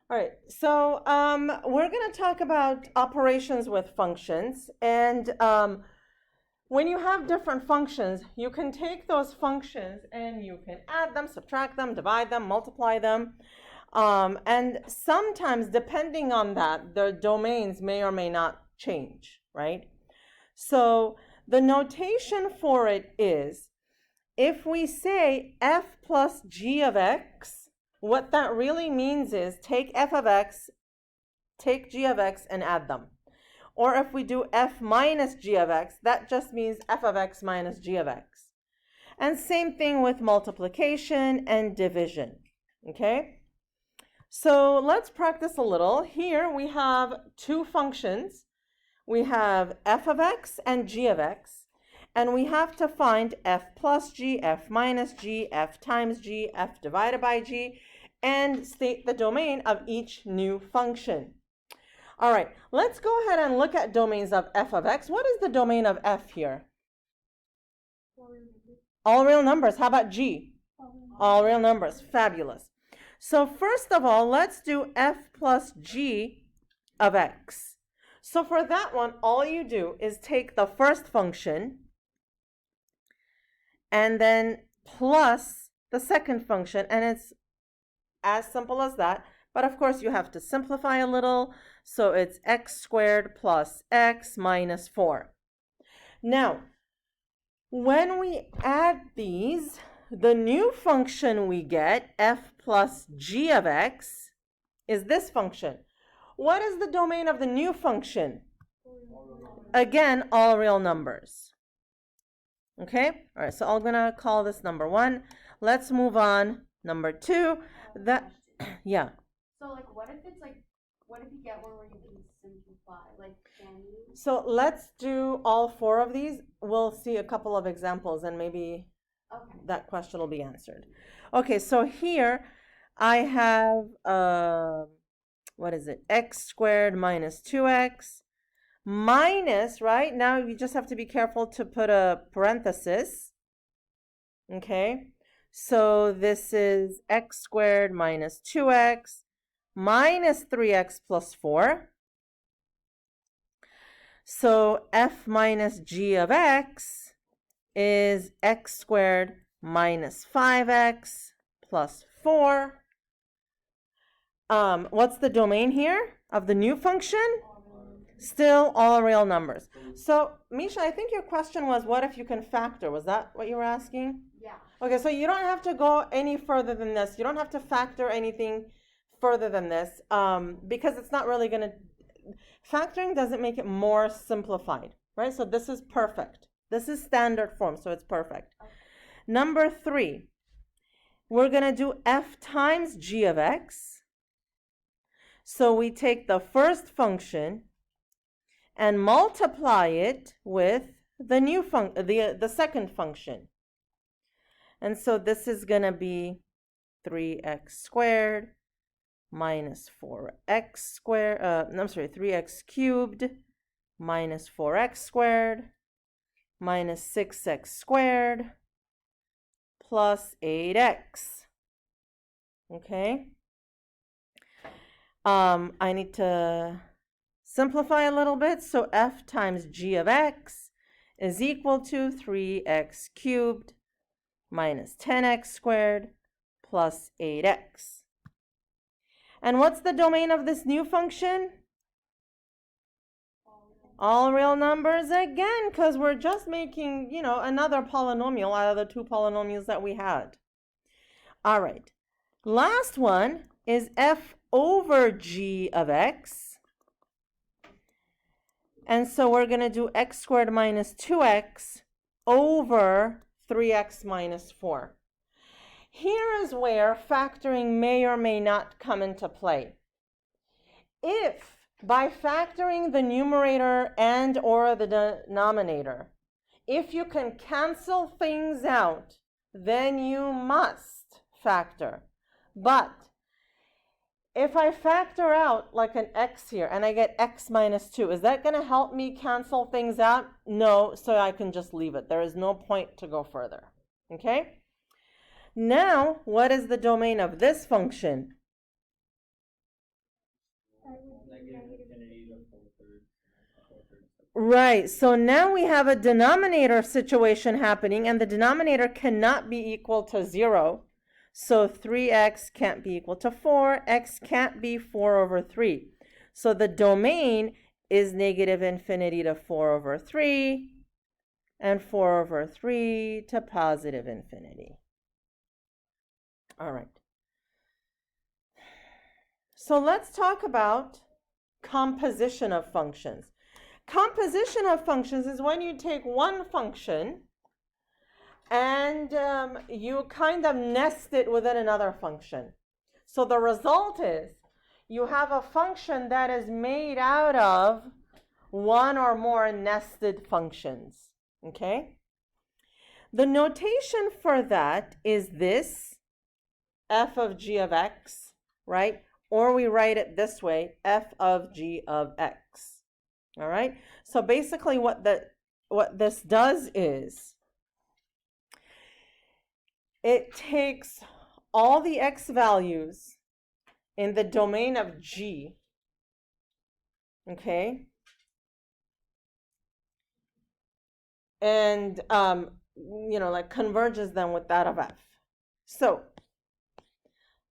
All right, so we're going to talk about operations with functions. And when you have different functions, you can take those functions and you can add them, subtract them, divide them, multiply them. And sometimes, depending on that, the domains may or may not change, right? So the notation for it is, if we say f plus g of x, what that really means is take f of x, take g of x, and add them. Or if we do f minus g of x, that just means f of x minus g of x. And same thing with multiplication and division, okay? So let's practice a little. Here we have two functions. We have f of x and g of x. And we have to find f plus g, f minus g, f times g, f divided by g, and state the domain of each new function. All right, let's go ahead and look at domains of f of x. What is the domain of f here? All real numbers. How about g? All real numbers. Fabulous. So first of all, let's do f plus g of x. So for that one, all you do is take the first function and then plus the second function, and it's as simple as that. But of course, you have to simplify a little, so it's x squared plus x minus 4. Now, when we add these, the new function we get, f plus g of x, is this function. What is the domain of the new function? Again, all real numbers. Okay, all right, so I'm gonna call this number 1. Let's move on. Number 2, yeah. So like what if you get one where you can simplify? Like can you? So let's do all 4 of these. We'll see a couple of examples and maybe that question will be answered. Okay, so here I have what is it? X squared minus 2x. Minus, right? Now you just have to be careful to put a parenthesis. Okay, so this is x squared minus 2x minus 3x plus 4. So f minus g of x is x squared minus 5x plus 4. What's the domain here of the new function? Still all real numbers. So, Misha, I think your question was, what if you can factor? Was that what you were asking? Yeah. Okay, so you don't have to go any further than this. You don't have to factor anything further than this because it's not really going to... Factoring doesn't make it more simplified, right? So this is perfect. This is standard form, so it's perfect. Okay. Number 3, we're going to do f times g of x. So we take the first function and multiply it with the new the second function. And so this is going to be 3x squared minus 4x squared, 3x cubed minus 4x squared minus 6x squared plus 8x. Okay. I need to simplify a little bit. So f times g of x is equal to 3x cubed minus 10x squared plus 8x. And what's the domain of this new function? All real numbers again, because we're just making, another polynomial out of the 2 polynomials that we had. All right. Last one is f over g of x. And so we're going to do x squared minus 2x over 3x minus 4. Here is where factoring may or may not come into play. If by factoring the numerator and or the denominator, if you can cancel things out, then you must factor. But if I factor out like an x here and I get x minus 2, is that going to help me cancel things out? No, so I can just leave it. There is no point to go further. Okay? Now, what is the domain of this function? Right, so now we have a denominator situation happening, and the denominator cannot be equal to 0. So 3x can't be equal to 4. X can't be 4 over 3. So the domain is negative infinity to 4 over 3, and 4 over 3 to positive infinity. All right. So let's talk about composition of functions. Composition of functions is when you take one function and you kind of nest it within another function. So the result is you have a function that is made out of one or more nested functions. Okay? The notation for that is this, f of g of x, right? Or we write it this way, f of g of x. All right, so basically what this does is it takes all the x values in the domain of g, okay, and like converges them with that of f. So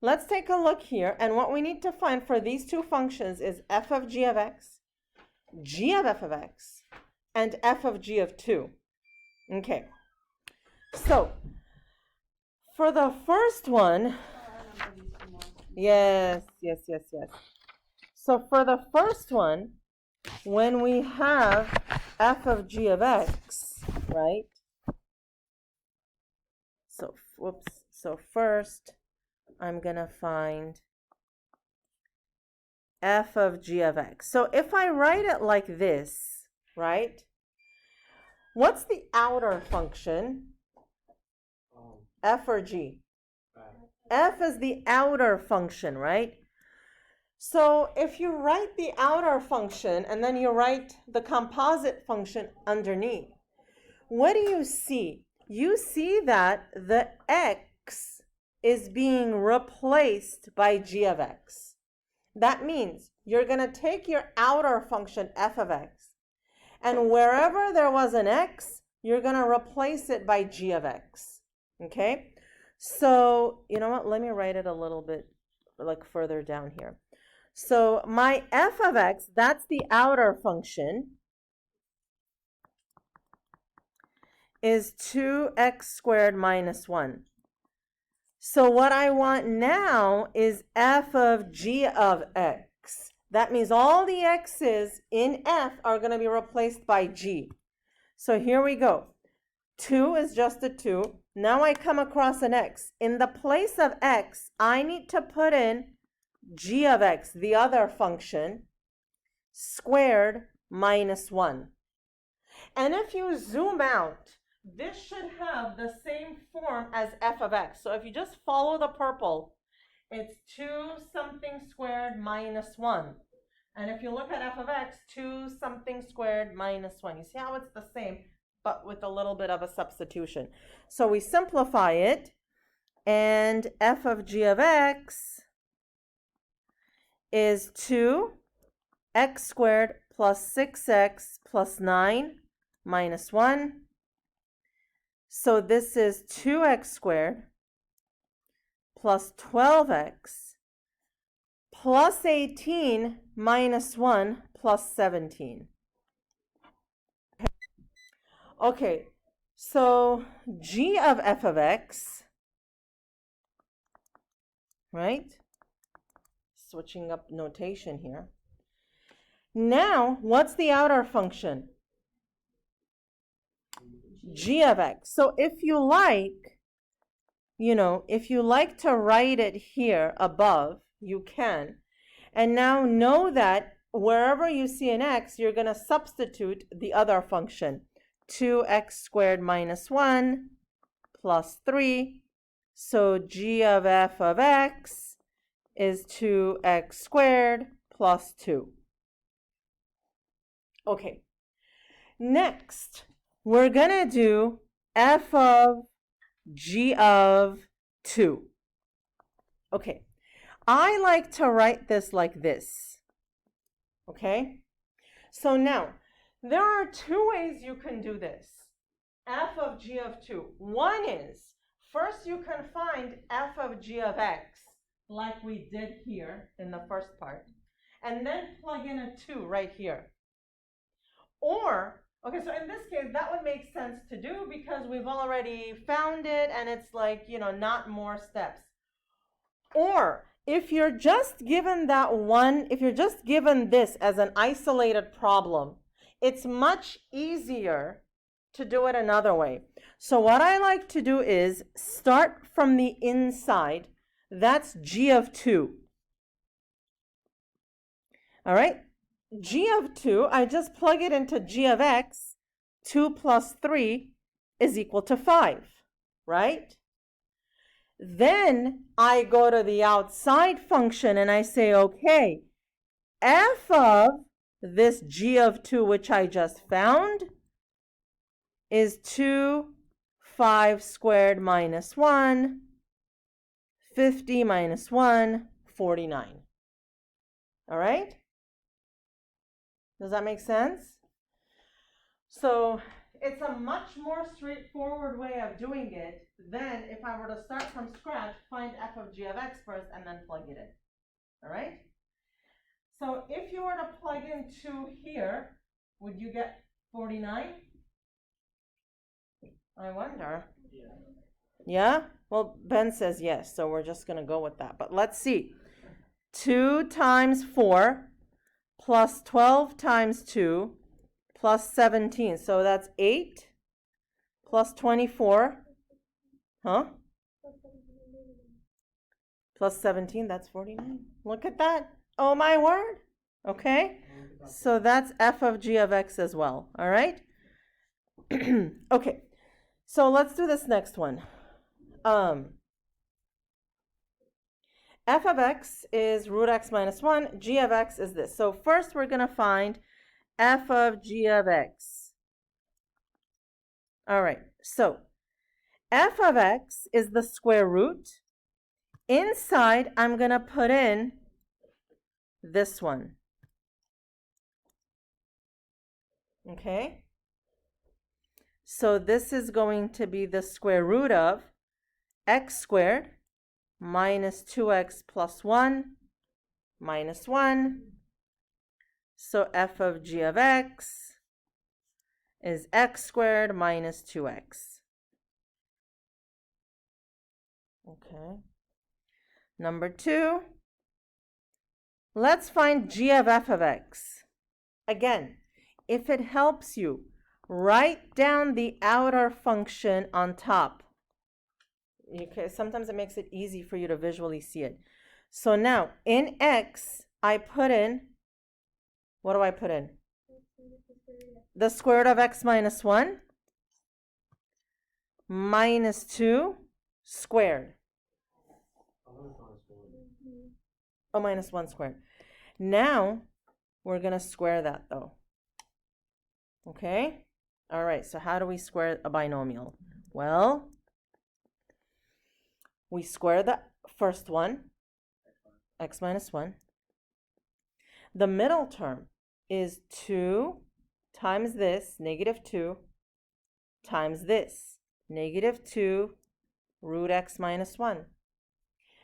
let's take a look here, and what we need to find for these two functions is f of g of x, g of f of x, and f of g of 2. Okay, so for the first one, yes. So for the first one, when we have f of g of x, right? So, so first, I'm going to find f of g of x. So if I write it like this, right? What's the outer function? F or g? F is the outer function, right? So if you write the outer function and then you write the composite function underneath, what do you see? You see that the x is being replaced by g of x. That means you're going to take your outer function f of x, and wherever there was an x, you're going to replace it by g of x. Okay? So, you know what? Let me write it a little bit like further down here. So my f of x, that's the outer function, is 2x squared minus 1. So what I want now is f of g of x. That means all the x's in f are going to be replaced by g. So here we go. 2 is just a 2. Now I come across an x. In the place of x, I need to put in g of x, the other function, squared minus 1. And if you zoom out, this should have the same form as f of x. So if you just follow the purple, it's 2 something squared minus 1. And if you look at f of x, 2 something squared minus 1. You see how it's the same, but with a little bit of a substitution. So we simplify it, and f of g of x is 2x squared plus 6x plus 9 minus 1. So this is 2x squared plus 12x plus 18 minus 1 plus 17. Okay, so g of f of x, right? Switching up notation here. Now, what's the outer function? G of x. So if you like, if you like to write it here above, you can. And now know that wherever you see an x, you're going to substitute the other function. 2x squared minus 1 plus 3. So g of f of x is 2x squared plus 2. Okay. Next, we're going to do f of g of 2. Okay. I like to write this like this. Okay? So now, there are two ways you can do this. F of g of 2. One is, first you can find f of g of x, like we did here in the first part, and then plug in a 2 right here. Or, okay, so in this case, that would make sense to do because we've already found it and it's like, not more steps. Or, if you're just given if you're just given this as an isolated problem, it's much easier to do it another way. So what I like to do is start from the inside. That's g of 2. All right? G of 2, I just plug it into g of x. 2 plus 3 is equal to 5, right? Then I go to the outside function and I say, okay, f of this g of 2, which I just found, is 2, 5 squared minus 1, 50 minus 1, 49. All right? Does that make sense? So it's a much more straightforward way of doing it than if I were to start from scratch, find f of g of x first, and then plug it in. All right? So if you were to plug in 2 here, would you get 49? I wonder. Yeah? Well, Ben says yes, so we're just going to go with that. But let's see. 2 times 4 plus 12 times 2 plus 17. So that's 8 plus 24. Huh? Plus 17, that's 49. Look at that. Oh, my word. Okay? So that's f of g of x as well. All right? Okay. So let's do this next one. F of x is root x minus 1. G of x is this. So first we're going to find f of g of x. All right. So f of x is the square root. Inside, I'm going to put in this one. Okay? So this is going to be the square root of x squared minus 2x plus 1 minus 1. So f of g of x is x squared minus 2x. Okay. Number 2, let's find g of f of x. Again, if it helps you, write down the outer function on top. Okay, sometimes it makes it easy for you to visually see it. So now, in x, I put in, what do I put in? The square root of x minus 1 minus 2 squared. Oh, minus 1 squared. Now, we're going to square that, though. Okay? All right, so how do we square a binomial? Well, we square the first one, x minus 1. The middle term is 2 times this, negative 2, times this, negative 2 root x minus 1.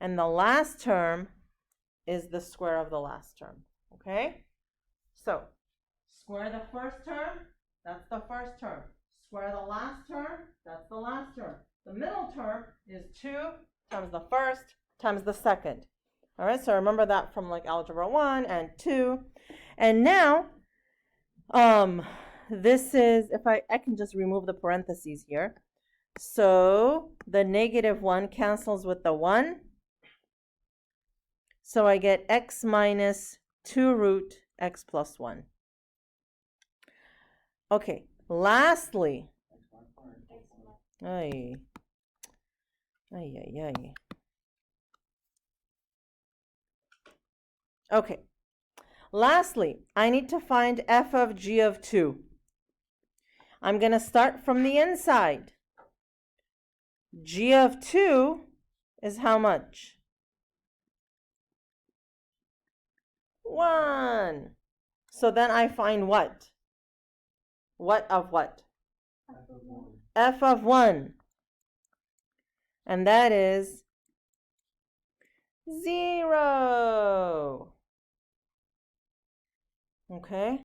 And the last term is the square of the last term. Okay? So, square the first term, that's the first term. Square the last term, that's the last term. The middle term is 2 times the first times the second. All right, so remember that from like algebra 1 and 2. And now, this is, if I can just remove the parentheses here. So the negative 1 cancels with the 1. So I get x minus 2 root x plus 1. Okay, lastly, ay. Okay, lastly, I need to find f of g of 2. I'm going to start from the inside. G of 2 is how much? 1. So then I find what? What of what? F of 1. And that is 0. Okay?